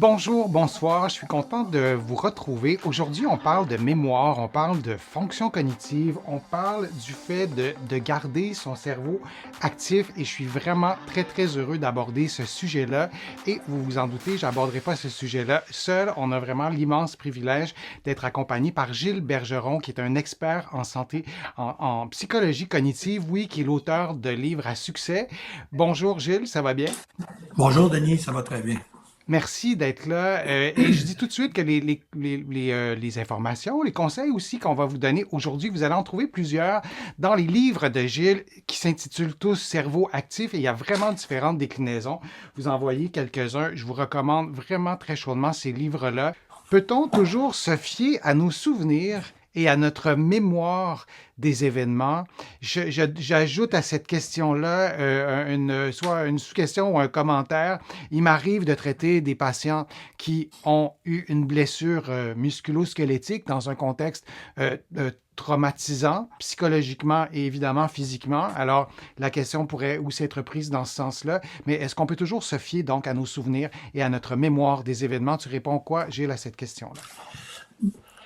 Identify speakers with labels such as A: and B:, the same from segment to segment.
A: Bonjour, bonsoir, je suis content de vous retrouver. Aujourd'hui, on parle de mémoire, on parle de fonction cognitive, on parle du fait de garder son cerveau actif et je suis vraiment très, très heureux d'aborder ce sujet-là. Et vous vous en doutez, je n'aborderai pas ce sujet-là seul. On a vraiment l'immense privilège d'être accompagné par Gilles Bergeron, qui est un expert en santé, en psychologie cognitive, oui, qui est l'auteur de livres à succès. Bonjour Gilles, ça va bien?
B: Bonjour Denis, ça va très bien.
A: Merci d'être là. Et je dis tout de suite que les informations, les conseils aussi qu'on va vous donner aujourd'hui, vous allez en trouver plusieurs dans les livres de Gilles qui s'intitulent tous Cerveau actif et il y a vraiment différentes déclinaisons. Vous en voyez quelques-uns. Je vous recommande vraiment très chaudement ces livres-là. Peut-on toujours se fier à nos souvenirs et à notre mémoire des événements? J'ajoute à cette question-là soit une sous-question ou un commentaire. Il m'arrive de traiter des patients qui ont eu une blessure musculo-squelettique dans un contexte traumatisant, psychologiquement et évidemment physiquement. Alors, la question pourrait aussi être prise dans ce sens-là. Mais est-ce qu'on peut toujours se fier donc à nos souvenirs et à notre mémoire des événements? Tu réponds quoi, Gilles, à cette question-là?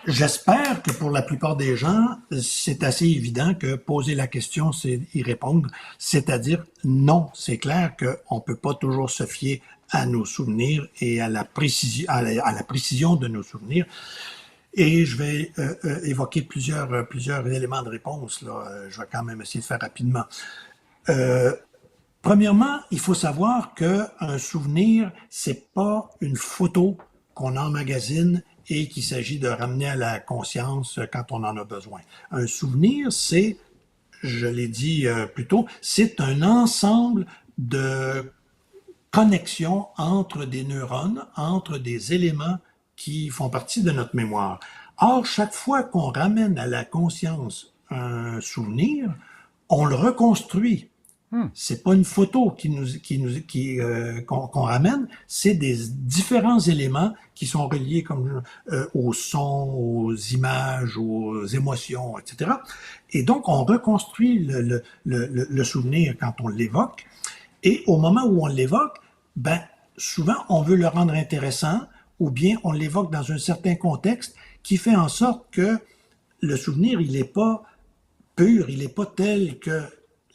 B: J'espère que pour la plupart des gens, c'est assez évident que poser la question, c'est y répondre. C'est-à-dire, non, c'est clair qu'on ne peut pas toujours se fier à nos souvenirs et à la précision, à la précision de nos souvenirs. Et je vais évoquer plusieurs éléments de réponse. Là. Je vais quand même essayer de faire rapidement. Euh, Premièrement, il faut savoir qu'un souvenir, c'est pas une photo qu'on emmagasine et qu'il s'agit de ramener à la conscience quand on en a besoin. Un souvenir, c'est, je l'ai dit plus tôt, c'est un ensemble de connexions entre des neurones, entre des éléments qui font partie de notre mémoire. Or, chaque fois qu'on ramène à la conscience un souvenir, on le reconstruit.
A: Hmm.
B: C'est pas une photo qu'on ramène, c'est des différents éléments qui sont reliés comme au son, aux images, aux émotions, etc. Et donc on reconstruit le souvenir quand on l'évoque. Et au moment où on l'évoque, ben souvent on veut le rendre intéressant, ou bien on l'évoque dans un certain contexte qui fait en sorte que le souvenir il n'est pas pur, il n'est pas tel que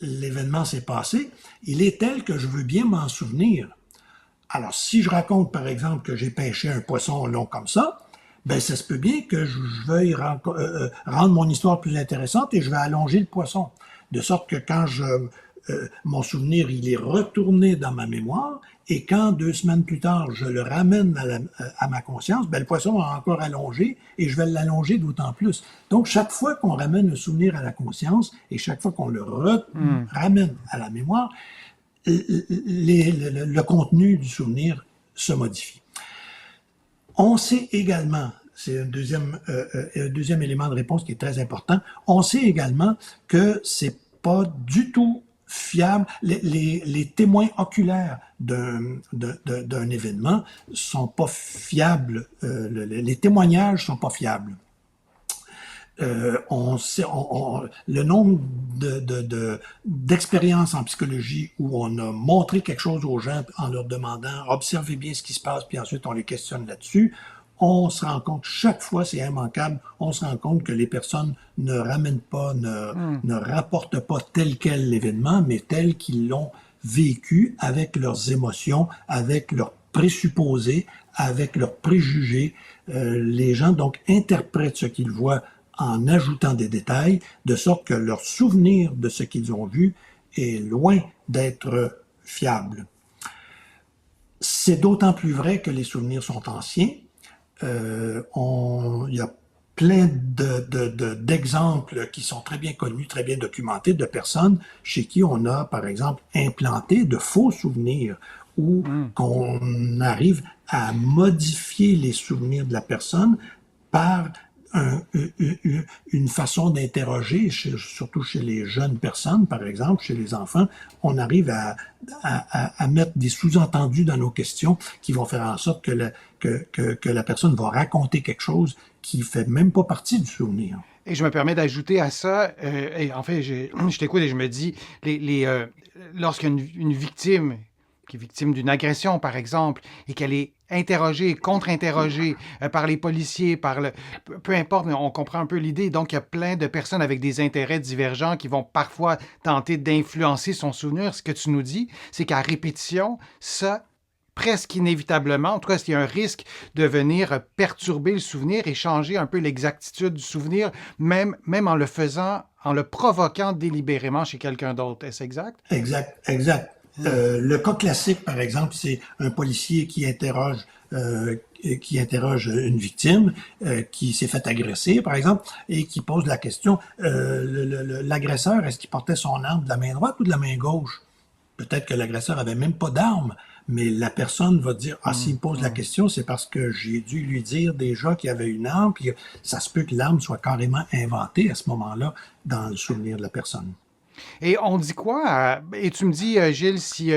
B: l'événement s'est passé, il est tel que je veux bien m'en souvenir. Alors, si je raconte, par exemple, que j'ai pêché un poisson long comme ça, ben, ça se peut bien que je veuille rendre mon histoire plus intéressante et je vais allonger le poisson. De sorte que mon souvenir, il est retourné dans ma mémoire et quand 2 semaines plus tard, je le ramène à ma conscience, ben, le poisson a encore allongé et je vais l'allonger d'autant plus. Donc, chaque fois qu'on ramène un souvenir à la conscience et chaque fois qu'on
A: Hmm.
B: ramène à la mémoire, le contenu du souvenir se modifie. On sait également, c'est un deuxième élément de réponse qui est très important, on sait également que c'est pas du tout fiable. Les témoins oculaires d'un événement sont pas fiables. Les témoignages sont pas fiables. Le nombre d'expériences en psychologie où on a montré quelque chose aux gens en leur demandant observez bien ce qui se passe, puis ensuite on les questionne là-dessus, on se rend compte, chaque fois c'est immanquable, on se rend compte que les personnes ne ramènent pas,
A: Hmm.
B: ne rapportent pas tel quel l'événement, mais tel qu'ils l'ont vécu avec leurs émotions, avec leurs présupposés, avec leurs préjugés. Les gens donc interprètent ce qu'ils voient en ajoutant des détails, de sorte que leur souvenir de ce qu'ils ont vu est loin d'être fiable. C'est d'autant plus vrai que les souvenirs sont anciens. Il y a plein d'exemples qui sont très bien connus, très bien documentés de personnes chez qui on a, par exemple, implanté de faux souvenirs ou
A: Hmm.
B: qu'on arrive à modifier les souvenirs de la personne par un, une façon d'interroger, surtout chez les jeunes personnes, par exemple, chez les enfants, on arrive à mettre des sous-entendus dans nos questions qui vont faire en sorte que la personne va raconter quelque chose qui fait même pas partie du souvenir.
A: Et je me permets d'ajouter à ça, et en fait, je t'écoute et je me dis, lorsqu'une une victime qui est victime d'une agression, par exemple, et qu'elle est interrogés, contre-interrogés par les policiers, peu importe, mais on comprend un peu l'idée. Donc, il y a plein de personnes avec des intérêts divergents qui vont parfois tenter d'influencer son souvenir. Ce que tu nous dis, c'est qu'à répétition, ça, presque inévitablement, en tout cas, s'il y a un risque de venir perturber le souvenir et changer un peu l'exactitude du souvenir, même en le faisant, en le provoquant délibérément chez quelqu'un d'autre. Est-ce exact?
B: Exact, exact. Le cas classique, par exemple, c'est un policier qui interroge une victime qui s'est fait agresser, par exemple, et qui pose la question, l'agresseur, est-ce qu'il portait son arme de la main droite ou de la main gauche? Peut-être que l'agresseur avait même pas d'arme, mais la personne va dire, s'il me pose la question, c'est parce que j'ai dû lui dire déjà qu'il y avait une arme, puis ça se peut que l'arme soit carrément inventée à ce moment-là dans le souvenir de la personne.
A: Et on dit quoi? Et tu me dis, Gilles, si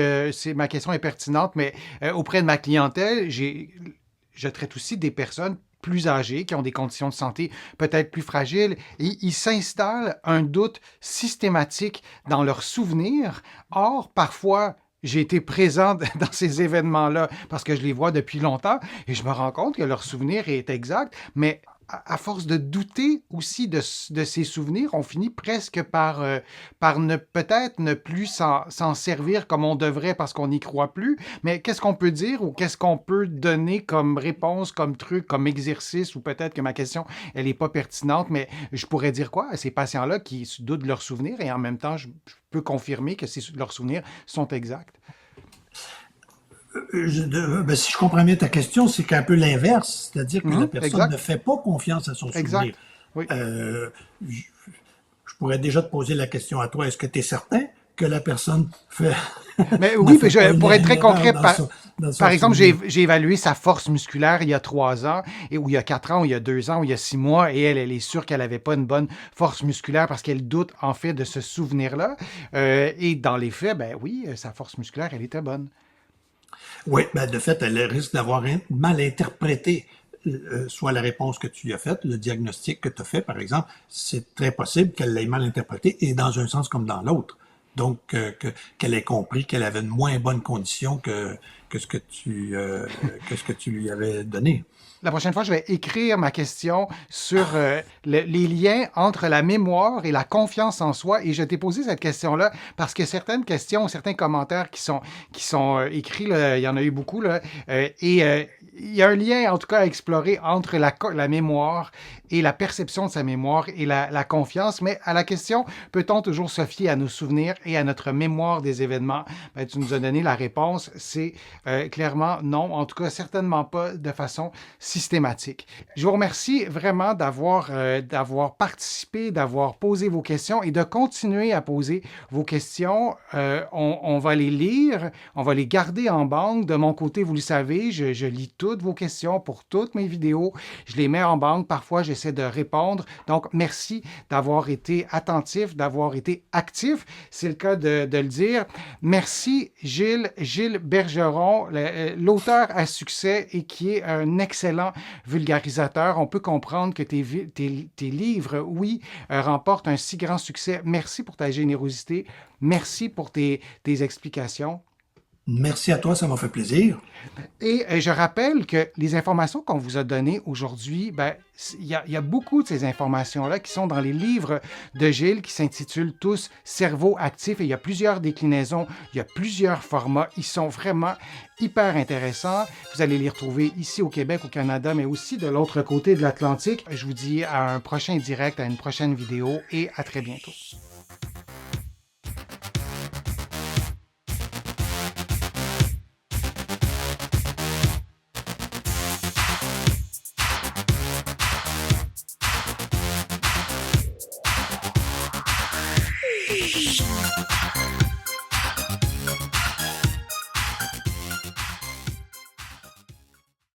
A: ma question est pertinente, mais auprès de ma clientèle, je traite aussi des personnes plus âgées, qui ont des conditions de santé peut-être plus fragiles, et il s'installe un doute systématique dans leurs souvenirs. Or, parfois, j'ai été présent dans ces événements-là parce que je les vois depuis longtemps et je me rends compte que leur souvenir est exact, mais à force de douter aussi de ces souvenirs, on finit presque par peut-être ne plus s'en servir comme on devrait parce qu'on n'y croit plus. Mais qu'est-ce qu'on peut dire ou qu'est-ce qu'on peut donner comme réponse, comme truc, comme exercice, ou peut-être que ma question, elle n'est pas pertinente, mais je pourrais dire quoi à ces patients-là qui se doutent de leurs souvenirs et en même temps, je peux confirmer que leurs souvenirs sont exacts?
B: Si je comprends bien ta question, c'est qu'un peu l'inverse, c'est-à-dire que la personne
A: exact.
B: ne fait pas confiance à son
A: Exact.
B: souvenir.
A: Oui.
B: Je pourrais déjà te poser la question à toi, est-ce que tu es certain que la personne fait...
A: Mais oui, pour être très concret, par exemple,
B: souvenir.
A: j'ai évalué sa force musculaire il y a 3 ans, ou il y a 4 ans, ou il y a 2 ans, ou il y a 6 mois, et elle est sûre qu'elle n'avait pas une bonne force musculaire parce qu'elle doute en fait de ce souvenir-là. Et dans les faits, ben oui, sa force musculaire, elle était bonne.
B: Oui, de fait, elle risque d'avoir mal interprété soit la réponse que tu lui as faite, le diagnostic que tu as fait, par exemple, c'est très possible qu'elle l'ait mal interprété et dans un sens comme dans l'autre. Donc, qu'elle ait compris qu'elle avait une moins bonne condition que ce que tu lui avais donné.
A: La prochaine fois, je vais écrire ma question sur les liens entre la mémoire et la confiance en soi. Et je t'ai posé cette question-là parce que certaines questions, certains commentaires qui sont écrits, là, il y en a eu beaucoup, là, il y a un lien, en tout cas, à explorer entre la mémoire et la perception de sa mémoire et la confiance. Mais à la question, peut-on toujours se fier à nos souvenirs et à notre mémoire des événements? Ben, tu nous as donné la réponse. C'est clairement non. En tout cas, certainement pas de façon systématique. Je vous remercie vraiment d'avoir participé, d'avoir posé vos questions et de continuer à poser vos questions. On va les lire, on va les garder en banque. De mon côté, vous le savez, je lis toutes vos questions pour toutes mes vidéos. Je les mets en banque. Parfois, j'essaie de répondre. Donc, merci d'avoir été attentif, d'avoir été actif. C'est le cas de le dire. Merci, Gilles Bergeron, l'auteur à succès et qui est un excellent vulgarisateur. On peut comprendre que tes livres, oui, remportent un si grand succès. Merci pour ta générosité. Merci pour tes explications.
B: Merci à toi, ça m'a fait plaisir.
A: Et je rappelle que les informations qu'on vous a données aujourd'hui, il y a beaucoup de ces informations-là qui sont dans les livres de Gilles qui s'intitulent tous Cerveau actif et il y a plusieurs déclinaisons, il y a plusieurs formats. Ils sont vraiment hyper intéressants. Vous allez les retrouver ici au Québec, au Canada, mais aussi de l'autre côté de l'Atlantique. Je vous dis à un prochain direct, à une prochaine vidéo et à très bientôt. Shh.